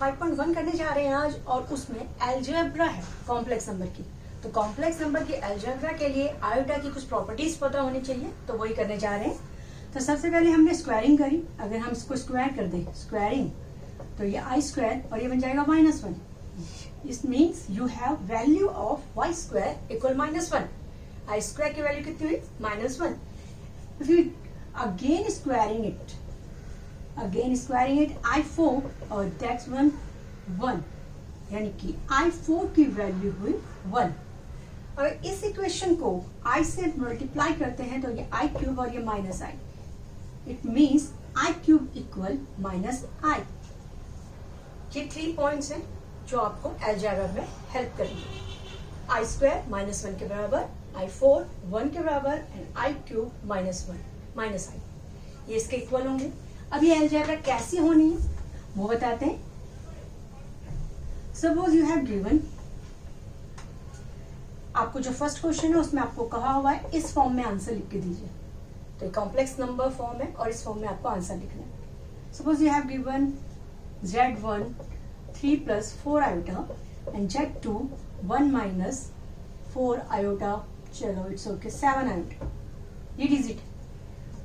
5.1 करने जा रहे हैं आज, और उसमें अलजेब्रा है कॉम्प्लेक्स नंबर की। तो कॉम्प्लेक्स नंबर की अलजेब्रा के लिए आयोटा की कुछ प्रॉपर्टीज पता होनी चाहिए, तो वही करने जा रहे हैं। तो सबसे पहले हमने स्क्वायरिंग करी। अगर हम इसको स्क्वायर कर दें, स्क्वायरिंग, तो ये आई स्क्वायर और ये बन जाएगा -1। It means you have value of y square equal -1। I square की वैल्यू कितनी हुई? -1। If you again squaring it, I4 और दैट्स 1, यानी कि I4 की वैल्यू हुई 1। अगर इस इक्वेशन को I से मल्टीप्लाई करते हैं तो ये I³ और ये -I, it means I³ equal -I। ये 3 पॉइंट्स हैं जो आपको अलजेब्रा में हेल्प करेंगे। I स्क्वायर -1 के बराबर, I4 1 के बराबर एंड I³ -1 -I, ये इसके इक्वल होंगे। अब ये अलजेब्रा कैसी होनी है वो बताते हैं। सपोज यू हैव गिवन, आपको जो फर्स्ट क्वेश्चन है उसमें आपको कहा हुआ है इस फॉर्म में आंसर लिख के दीजिए। तो ये कॉम्प्लेक्स नंबर फॉर्म है और इस फॉर्म में आपको आंसर लिखना है। Suppose you have given Z1 3 + 4 iota and Z2 1 - 4 iota. चलो इट्स ओके, 7 आयोटा। ये डिजिट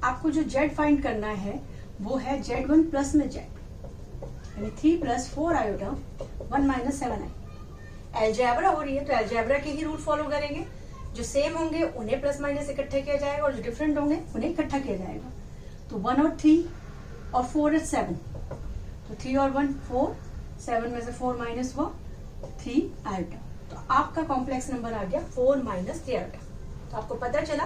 आपको जो Z फाइंड करना है वो है Z1 प्लस में Z, यानी 3 + 4 आयोटा 1 - 7i। अलजेब्रा हो रही है तो अलजेब्रा के ही रूल फॉलो करेंगे। जो सेम होंगे उन्हें प्लस माइनस इकट्ठा किया जाएगा और जो डिफरेंट होंगे उन्हें इकट्ठा किया जाएगा। तो 1 और 3 और 4 और 7, तो 3 और 1 4, 7 में से 4 माइनस हुआ 3 आयोटा। तो आपका कॉम्प्लेक्स नंबर आ गया 4 - 3 आयोटा। तो आपको पता चला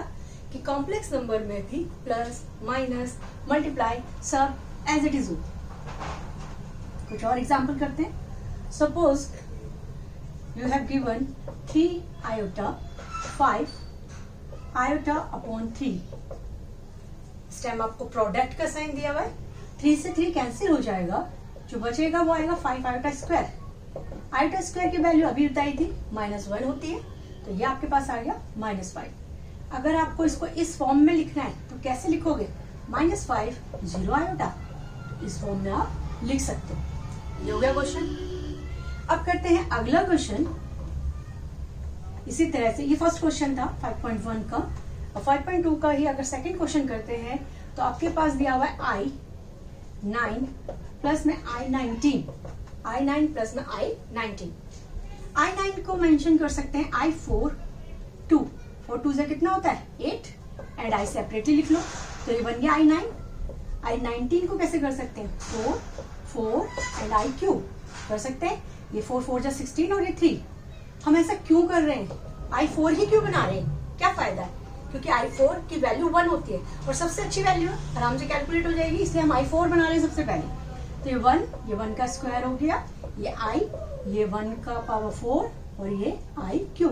कि कॉम्प्लेक्स नंबर में भी प्लस माइनस मल्टीप्लाई सब एज इट इज होती। कुछ और एग्जाम्पल करते हैं। Suppose you have given 3 iota 5 iota upon 3। इस टाइम आपको प्रोडक्ट का साइन दिया हुआ है, 3 से 3 कैंसिल हो जाएगा, जो बचेगा वो आएगा 5 आयोटा स्क्वायर। आयोटा स्क्वायर की वैल्यू अभी बताई थी -1 होती है, तो ये आपके पास आ गया -5। अगर आपको इसको इस फॉर्म में लिखना है तो कैसे लिखोगे? -5 0 आयोटा, तो इस फॉर्म में आप लिख सकते हो। ये हो गया क्वेश्चन। अब करते हैं अगला क्वेश्चन। इसी तरह से ये फर्स्ट क्वेश्चन था 5.1 का, और 5.2 का ही अगर सेकंड क्वेश्चन करते हैं तो आपके पास दिया हुआ है I9 प्लस में I19, I9 प्लस में I19। I9 को मेंशन कर सकते हैं I4 2, 4 2 से कितना होता है 8, एंड I सेपरेटली लिख लो, तो ये बन गया I9। I19 को कैसे कर सकते हैं? 4 4 एंड I³ कर सकते हैं। ये 4 4 जा 16 और ये 3। हम ऐसा क्यों कर रहे हैं? I4 ही क्यों बना रहे हैं? क्या फायदा है? क्योंकि I4 की वैल्यू 1 होती है और सबसे अच्छी वैल्यू है, आराम से कैलकुलेट हो जाएगी, इसलिए हम I4 बना रहे हैं सबसे पहले। तो ये 1 का स्क्वायर हो गया, ये I, ये 1 का पावर 4 और ये I³।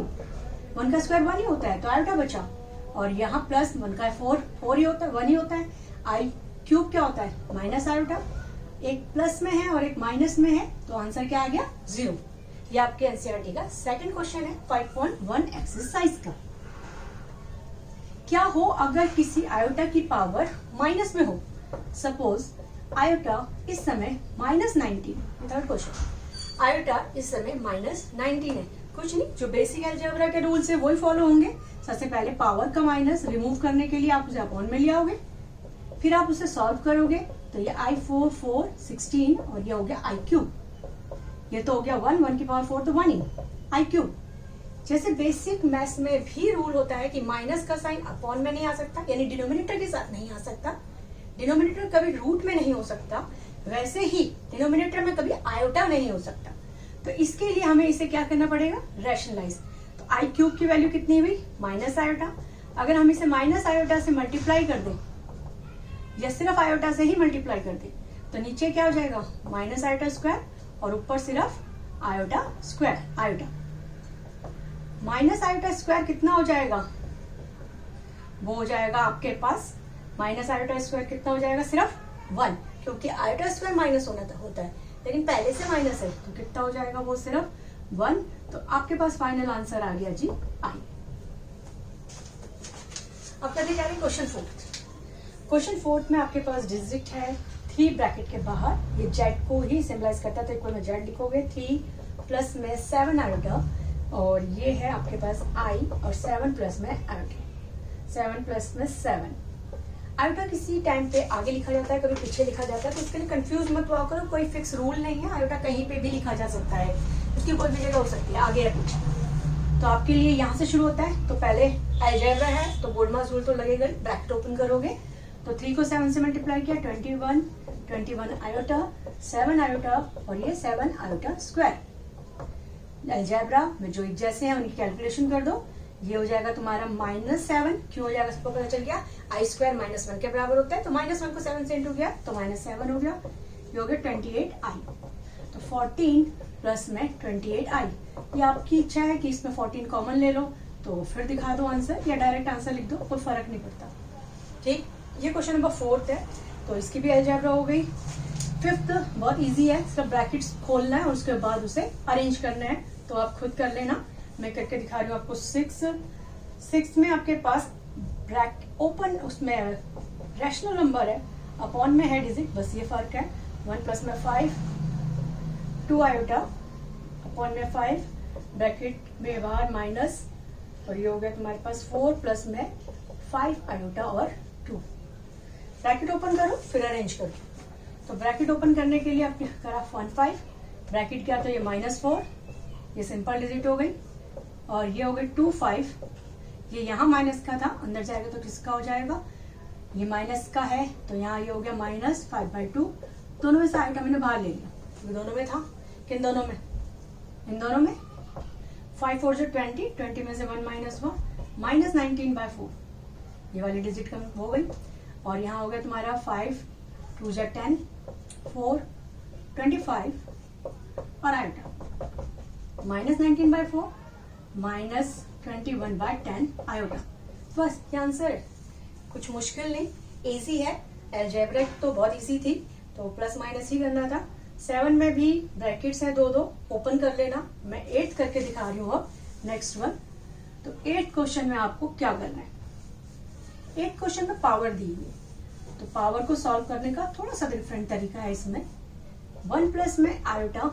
1 का स्क्वायर 1 ही होता है तो आयोटा बचा, और यहाँ प्लस 1 का 4 ही होता है, 1 ही होता है। I³ क्या होता है? Minus iota. एक प्लस में है और एक माइनस में है, तो आंसर क्या आ गया? 0। ये आपके एनसीईआरटी का सेकंड क्वेश्चन है 5.1 एक्सरसाइज का। क्या हो अगर किसी आयोटा की पावर माइनस में हो? सपोज आयोटा इस समय -19। थर्ड क्वेश्चन, आयोटा इस समय -19 है। कुछ नहीं, जो बेसिक अलजेब्रा के रूल्स है वही फॉलो होंगे। सबसे पहले पावर का माइनस रिमूव करने के लिए आप उसे अपॉन में ले आओगे, फिर आप उसे सॉल्व करोगे, तो ये I4 4 16 और ये हो गया I³। ये तो हो गया 1 की पावर 4 तो 1 ही, I³। जैसे बेसिक मैथ्स में भी रूल होता है कि माइनस का साइन अपॉन में नहीं आ सकता, यानी डिनोमिनेटर के साथ नहीं आ सकता, डिनोमिनेटर कभी रूट में नहीं हो सकता, वैसे ही डिनोमिनेटर में कभी आयोटा नहीं हो सकता। तो इसके लिए हमें इसे क्या करना पड़ेगा? रैशनलाइज। तो I³ की वैल्यू कितनी हुई? Minus iota. अगर हम इसे माइनस आयोटा से मल्टीप्लाई कर दें या सिर्फ आयोटा से ही मल्टीप्लाई कर दें, तो नीचे क्या हो जाएगा? माइनस आयोटा स्क्वायर और ऊपर सिर्फ iota square. Iota minus iota square कितना हो जाएगा? वो हो जाएगा आपके पास माइनस आयोटा स्क्वायर कितना हो जाएगा? सिर्फ 1, क्योंकि आयोटा स्क्वायर माइनस होता है, लेकिन पहले से माइनस है तो कितना हो जाएगा? वो सिर्फ 1। तो आपके पास फाइनल आंसर आ गया जी I। अब करने जा रहे क्वेश्चन 4। क्वेश्चन 4 में आपके पास डिजिट है 3 ब्रैकेट के बाहर, ये जेड को ही सिंबलाइज करता है तो इक्वल में जेड लिखोगे, 3 प्लस में 7 आयोटा, और ये है आपके पास आई, और 7 प्लस में आयोटा, 7 प्लस में 7। आयोटा किसी टाइम पे आगे लिखा जाता है, कभी पीछे लिखा जाता है, तो इसके लिए कंफ्यूज मत हुआ करो, कोई फिक्स रूल नहीं है। आयोटा कहीं पे भी लिखा जा सकता है, इसकी कोई भी जगह हो सकती है, आगे या पीछे। तो आपके लिए यहाँ से शुरू होता है, तो पहले अलजेब्रा है तो बोल्डमास रूल तो लगेगा, ब्रैकेट ओपन करोगे तो 3 को 7 से मल्टीप्लाई किया, 21 आयोटा, 7 आयोटा, और ये 7 आयोटा स्क्वायर। अलजेब्रा में जो एक जैसे हैं उनकी कैलकुलेशन कर दो, ये हो जाएगा तुम्हारा -7, क्यों हो जाएगा सबको पता चल गया, आई स्क्वायर -1 के बराबर होता है, तो -1 को 7 से इंटू किया तो -7 हो गया, ये हो गया 28 आई। तो 14 प्लस में 28 आई, ये आपकी इच्छा है कि इसमें 14 कॉमन ले लो तो फिर दिखा दो आंसर, या डायरेक्ट आंसर लिख दो, कोई फर्क नहीं पड़ता। ठीक, ये क्वेश्चन नंबर 4 है, तो इसकी भी अलजेब्रा हो गई। 5th बहुत इजी है, सिर्फ ब्रैकेट्स खोलना है और उसके बाद उसे अरेंज करना है, तो आप खुद कर लेना, मैं करके दिखा रही हूँ आपको। 6 में आपके पास ब्रैकेट ओपन, उसमें रैशनल नंबर है, अपॉन में है डिजिट, बस ये फर्क है। 1 प्लस में 5, 2 आयोटा, अपॉन में 5, ब्रैकेट में बाहर माइनस, और ये हो गया तुम्हारे पास 4 प्लस में 5 आयोटा और 2। ब्रैकेट ओपन करो फिर अरेंज करो, तो ब्रैकेट ओपन करने के लिए आपने करा 1 5, ब्रैकेट क्या तो ये -4, ये सिंपल डिजिट हो गई, और ये हो गई 2 5, ये यहाँ माइनस का था, अंदर जाएगा तो किसका हो जाएगा, ये माइनस का है, तो यहाँ ये हो गया -5/2, दोनों में से आयोटा मैंने बाहर ले लिया, ये दोनों में था, किन दोनों में, इन दोनों में। 5 4 20, 20 में से 1 माइनस हुआ, -19/4, ये वाली डिजिट कम हो गई, और यहाँ हो गया तुम्हारा 5 2 10, 4 25, और आयोटा -19/4 -21/10 आयोटा। बस ये आंसर है, कुछ मुश्किल नहीं, इजी है। अलजेब्रिक तो बहुत इजी थी, तो प्लस माइनस ही करना था। 7 में भी ब्रैकेट्स हैं 2 ओपन कर लेना, मैं 8 करके दिखा रही हूँ अब नेक्स्ट वन। तो 8 क्वेश्चन में आपको क्या करना है, 8 क्वेश्चन में पावर दी हुई है, तो पावर को सॉल्व करने का थोड़ा सा डिफरेंट तरीका है इसमें। 1 प्लस में आयोटा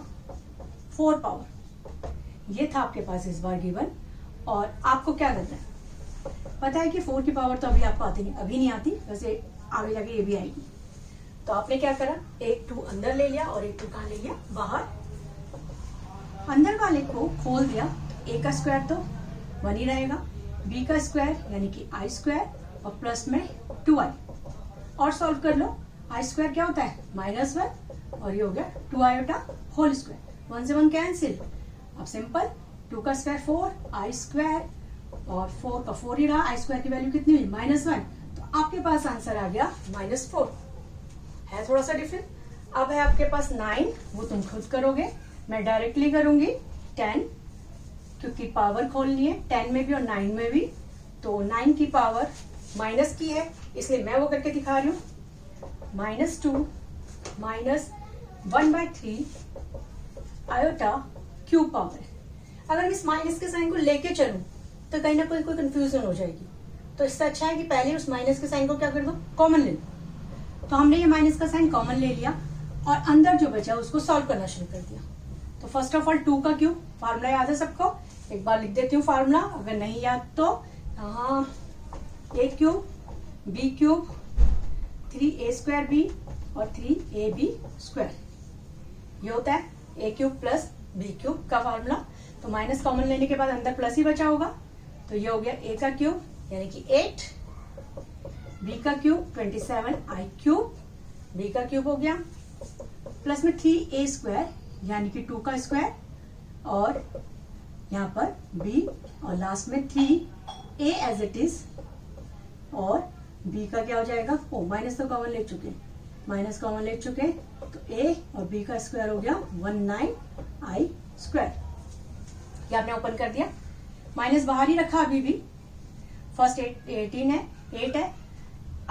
4 पावर, ये था आपके पास इस बार गिवन, और आपको क्या करना है, पता है कि 4 की पावर तो अभी आपको आती नहीं, अभी नहीं आती, वैसे आगे जाके ये भी आएगी। तो आपने क्या करा, एक 2 अंदर ले लिया और एक 2 कहाँ ले लिया, बाहर। अंदर वाले को खोल दिया, a का स्क्वायर तो 1 ही रहेगा, b का स्क्वायर यानी कि आई स्क्वायर, और प्लस में 2i, और सॉल्व कर लो। आई स्क्वायर क्या होता है, -1, और ये हो गया 2 आयोटा होल स्क्वायर, 1 से 1 कैंसिल। अब सिंपल, 2 का स्क्वायर 4, आई स्क्वायर, और 4 का 4 ही रहा, आई स्क्वायर की वैल्यू कितनी हुई, -1, तो आपके पास आंसर आ गया -4। है थोड़ा सा डिफरेंट। अब है आपके पास 9, वो तुम खुद करोगे, मैं डायरेक्टली करूंगी 10, क्योंकि पावर खोलनी है 10 में भी और 9 में भी, तो 9 की पावर माइनस की है, इसलिए मैं वो करके दिखा रही हूँ। -2 -1/3 आयोटा क्यूब पावर। अगर मैं इस माइनस के साइन को लेके चलूं तो कहीं ना कोई कंफ्यूजन हो जाएगी, तो इससे अच्छा है कि पहले उस माइनस के साइन को क्या कर दो, कॉमन ले लो। तो हमने ये माइनस का साइन कॉमन ले लिया, और अंदर जो बचा उसको सॉल्व करना शुरू कर दिया। तो फर्स्ट ऑफ ऑल 2 का क्यूब, फार्मूला याद है सबको, एक बार लिख देती हूँ फार्मूला, अगर नहीं याद तो यहाँ a cube b cube 3a² b और 3ab स्क्वायर, ये होता है a cube plus b cube का फार्मूला। तो माइनस कॉमन लेने के बाद अंदर प्लस ही बचा होगा, तो ये हो गया a का क्यूब यानी कि 8, b का क्यूब 27 i क्यूब, b का क्यूब हो गया, प्लस में 3a² यानी कि 2 का स्क्वायर, और यहाँ पर b, और लास्ट में 3a एज इट इज, और b का क्या हो जाएगा, ओ माइनस तो कॉमन ले चुके, माइनस कॉमन ले चुके, तो a और b का स्क्वायर हो गया 19i स्क्वायर। ये आपने ओपन कर दिया, माइनस बाहर ही रखा अभी भी। फर्स्ट 18 है, 8 है,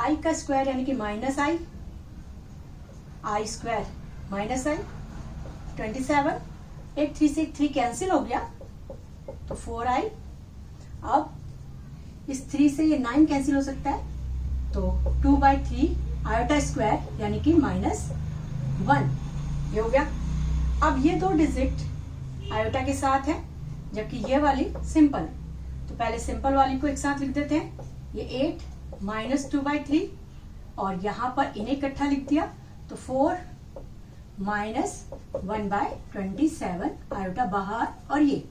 i का स्क्वायर यानी कि -i, i स्क्वायर -i 27, एक 3 से 3 कैंसिल हो गया तो 4i। अब इस 3 से ये 9 कैंसिल हो सकता है, तो 2/3 आयोटा स्क्वायर यानी कि -1, ये हो गया। अब ये दो डिजिट आयोटा के साथ है जबकि ये वाली सिंपल है, तो पहले सिंपल वाली को एक साथ लिख देते हैं। ये 8 - 2/3 और यहाँ पर इन्हें इकट्ठा लिख दिया तो 4 - 1/27 आयोटा बाहर, और ये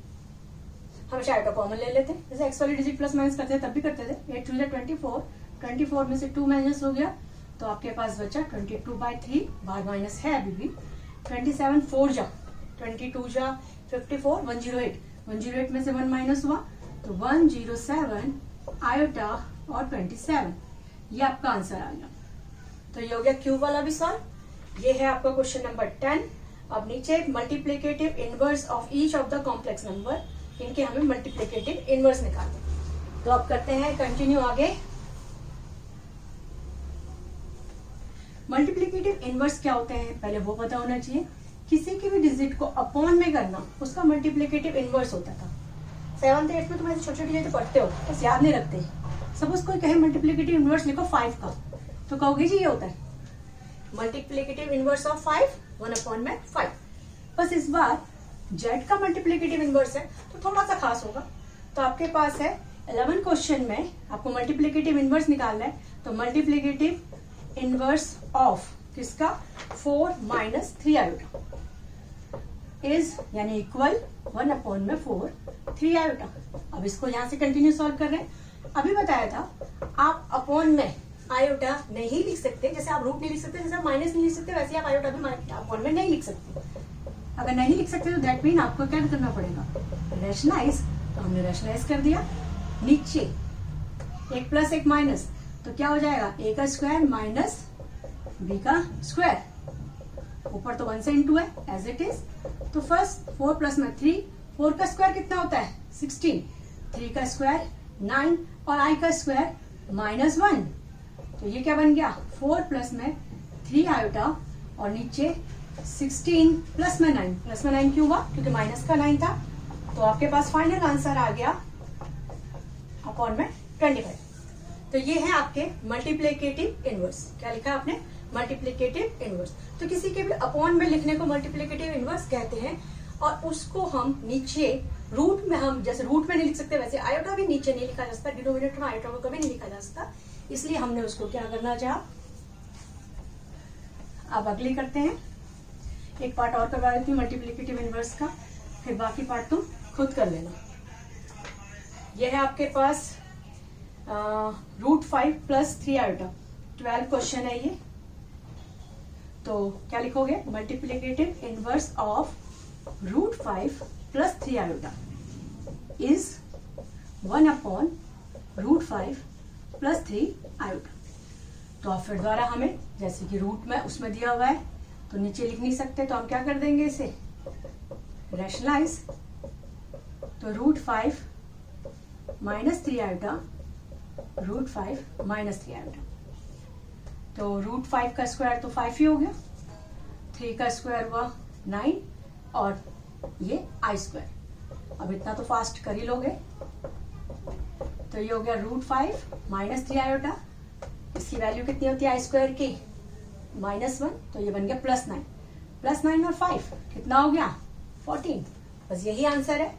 हमेशा आयोटा कॉमन ले लेते हैं, जैसे एक्स वाली डिजिट प्लस माइनस करते थे तब भी करते थे। 8 2 24, 24 में से 2 माइनस हो गया तो आपके पास बचा 22/3, बाहर माइनस है अभी भी। 27 4 जा 22 जा 54, 108, 108 में से 1 माइनस हुआ तो 107 आयोटा और 27, ये आपका आंसर आ गया। तो ये हो गया क्यूब वाला भी सॉल्व। ये है आपका क्वेश्चन नंबर 10। अब नीचे multiplicative inverse of each of the complex number, इनके हमें मल्टीप्लिकेटिव इनवर्स निकालने। तो अब करते हैं कंटिन्यू आगे। मल्टीप्लिकेटिव इनवर्स क्या होते हैं पहले वो पता होना चाहिए। किसी की भी डिजिट को अपॉन में करना उसका मल्टीप्लिकेटिव इनवर्स होता था। 7th 8th में तुम ऐसे छोटी छोटी चीजें पढ़ते हो, बस याद नहीं रखते। सपोज कोई कहे मल्टीप्लिकेटिव इनवर्स लिखो 5 का, तो कहोगे जी ये होता है मल्टीप्लिकेटिव इनवर्स ऑफ 5, 1/5। बस इस बार जेड का मल्टीप्लिकेटिव इनवर्स है तो थोड़ा सा खास होगा। तो आपके पास है 11 क्वेश्चन में आपको मल्टीप्लिकेटिव इनवर्स निकालना है, तो मल्टीप्लिकेटिव इनवर्स ऑफ किसका 4 - 3 आयोटा इज यानी इक्वल 1/4 3 आयोटा। अब इसको यहां से कंटिन्यू सॉल्व कर रहे हैं। अभी बताया था आप अपॉन में आयोटा नहीं लिख सकते, जैसे आप रूट नहीं लिख सकते, जैसे आप माइनस नहीं लिख सकते, वैसे आप आयोटा भी अपॉन में नहीं लिख सकते। अगर नहीं लिख सकते तो दैट मीन आपको क्या करना पड़ेगा, रैशनलाइज। तो हमने रैशनलाइज कर दिया। नीचे 1 + 1 माइनस, तो क्या हो जाएगा a का स्क्वायर माइनस b का स्क्वायर। ऊपर तो 1 से इंटू है एज इट इज। तो फर्स्ट 4 + में 3, 4 का स्क्वायर कितना होता है 16, 3 का स्क्वायर 9 और i का स्क्वायर -1। तो ये क्या बन गया 4 + में 3 आयोटा और नीचे 16 + में 9, + में 9 क्यों हुआ क्योंकि माइनस का 9 था। तो आपके पास फाइनल आंसर आ गया अपॉन में 25। तो ये है आपके मल्टीप्लिकेटिव इनवर्स। क्या लिखा आपने मल्टीप्लिकेटिव इनवर्स। तो किसी के भी अपॉन में लिखने को मल्टीप्लिकेटिव इनवर्स कहते हैं, और उसको हम नीचे रूट में, हम जैसे रूट में नहीं लिख सकते वैसे आयोटा भी नीचे नहीं लिखा जा सकता, डिनोमिनेटर में आयोटा को कभी नहीं लिखा जा सकता, इसलिए हमने उसको क्या करना चाहा। अब अगली करते हैं, एक पार्ट और करवा देती हूँ मल्टीप्लिकेटिव इनवर्स का, फिर बाकी पार्ट तुम खुद कर लेना। यह है आपके पास √5 + 3 आयोटा, 12 क्वेश्चन है ये। तो क्या लिखोगे multiplicative inverse of √5 + 3 iota is 1/√5 + 3 iota. तो अब फिर द्वारा हमें, जैसे कि रूट में उसमें दिया हुआ है तो नीचे लिख नहीं सकते, तो हम क्या कर देंगे इसे रैशनलाइज। तो √5 - 3 आयोटा, √5 - 3 आयोटा। तो √5 का स्क्वायर तो 5 ही हो गया, 3 का स्क्वायर हुआ 9 और ये i स्क्वायर। अब इतना तो फास्ट कर ही लोगे। तो ये हो गया √5 - 3 आयोटा। इसकी वैल्यू कितनी होती है i स्क्वायर की -1, तो ये बन गया +9, +9 और 5 कितना हो गया 14। बस यही आंसर है।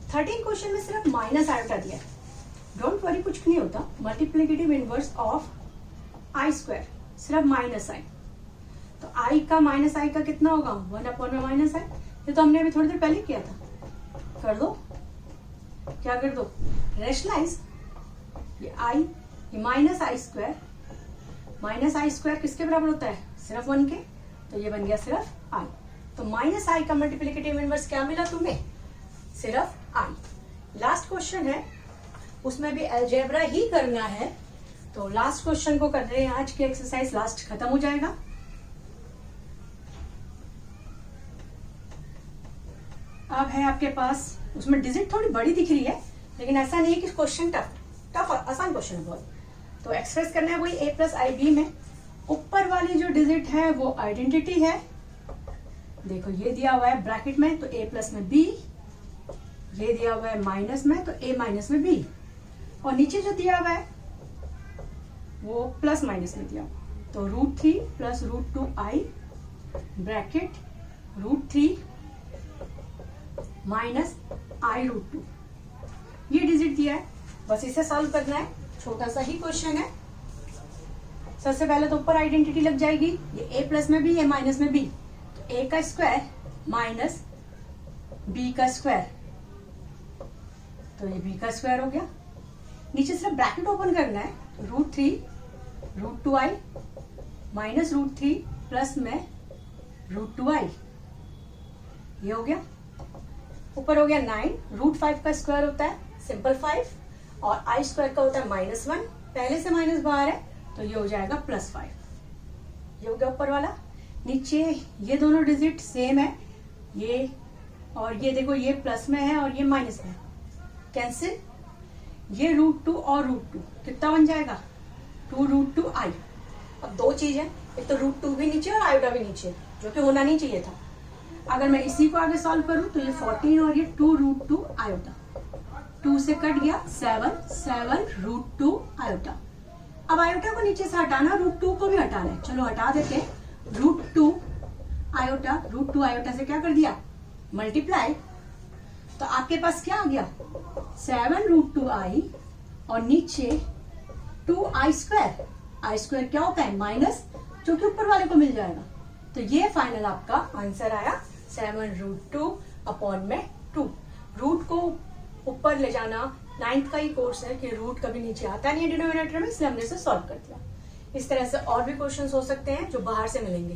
13 क्वेश्चन में सिर्फ माइनस आयोटा दिया है। डोंट वरी, कुछ नहीं होता। Multiplicative inverse of i square सिर्फ -i, तो i का -i का कितना होगा 1/-i। ये तो हमने अभी थोड़ी देर पहले किया था। कर दो, क्या कर दो रैशनलाइज। ये i, ये -i स्क्वायर, -i स्क्वायर किसके बराबर होता है सिर्फ 1 के, तो ये बन गया सिर्फ i। तो -i का मल्टीप्लिकेटिव इनवर्स क्या मिला तुम्हें सिर्फ i। लास्ट क्वेश्चन है, उसमें भी अलजेब्रा ही करना है। तो लास्ट क्वेश्चन को कर रहे हैं, आज की एक्सरसाइज लास्ट खत्म हो जाएगा। अब है आपके पास, उसमें डिजिट थोड़ी बड़ी दिख रही है लेकिन ऐसा नहीं है कि क्वेश्चन टफ आसान क्वेश्चन है बहुत। तो एक्सप्रेस करना है वही a + ib में। ऊपर वाली जो डिजिट है वो आइडेंटिटी है, देखो ये दिया हुआ है ब्रैकेट में तो a + में b, ये दिया हुआ है माइनस में तो a - में b, और नीचे जो दिया हुआ है वो +- में दिया हुआ, तो तो √3 plus √2i bracket √3 minus i√2, ये डिजिट दिया है, बस इसे सॉल्व करना है। छोटा सा ही क्वेश्चन है। सबसे पहले तो ऊपर आइडेंटिटी लग जाएगी, ये a प्लस में b, ये माइनस में b, तो a का स्क्वायर माइनस b का स्क्वायर, तो ये b का स्क्वायर हो गया। नीचे सिर्फ ब्रैकेट ओपन करना है, √3 √2i माइनस √3 प्लस में √2i, ये हो गया। ऊपर हो गया 9, √5 का स्क्वायर होता है सिंपल 5 और i स्क्वायर का होता है -1, पहले से माइनस बाहर है तो ये हो जाएगा +5, ये हो गया ऊपर वाला। नीचे ये दोनों डिजिट सेम है, ये और ये देखो, ये प्लस में है और ये माइनस में है, कैंसिल। ये √2 और √2 कितना बन जाएगा 2√2i। अब दो चीज है, एक तो √2 भी नीचे और आयोटा भी नीचे, जो कि होना नहीं चाहिए था। अगर मैं इसी को आगे सॉल्व करूं तो ये 14 और ये 2√2 आयोटा, 2 से कट गया 7 √2 आयोटा। अब आयोटा को नीचे से हटाना, √2 को भी हटाना है, चलो हटा देते हैं। √2 आयोटा से क्या कर दिया मल्टीप्लाई, तो आपके पास क्या आ गया 7√2i और नीचे 2i स्क्वायर। आई स्क्वायर क्या होता है माइनस, जो कि ऊपर वाले को मिल जाएगा। तो ये फाइनल आपका आंसर आया 7√2 अपॉन में 2। रूट को ऊपर ले जाना 9th का ही कोर्स है कि रूट कभी नीचे आता नहीं है डिनोमिनेटर में, इसलिए हमने इसे सॉल्व कर दिया। इस तरह से और भी क्वेश्चंस हो सकते हैं जो बाहर से मिलेंगे।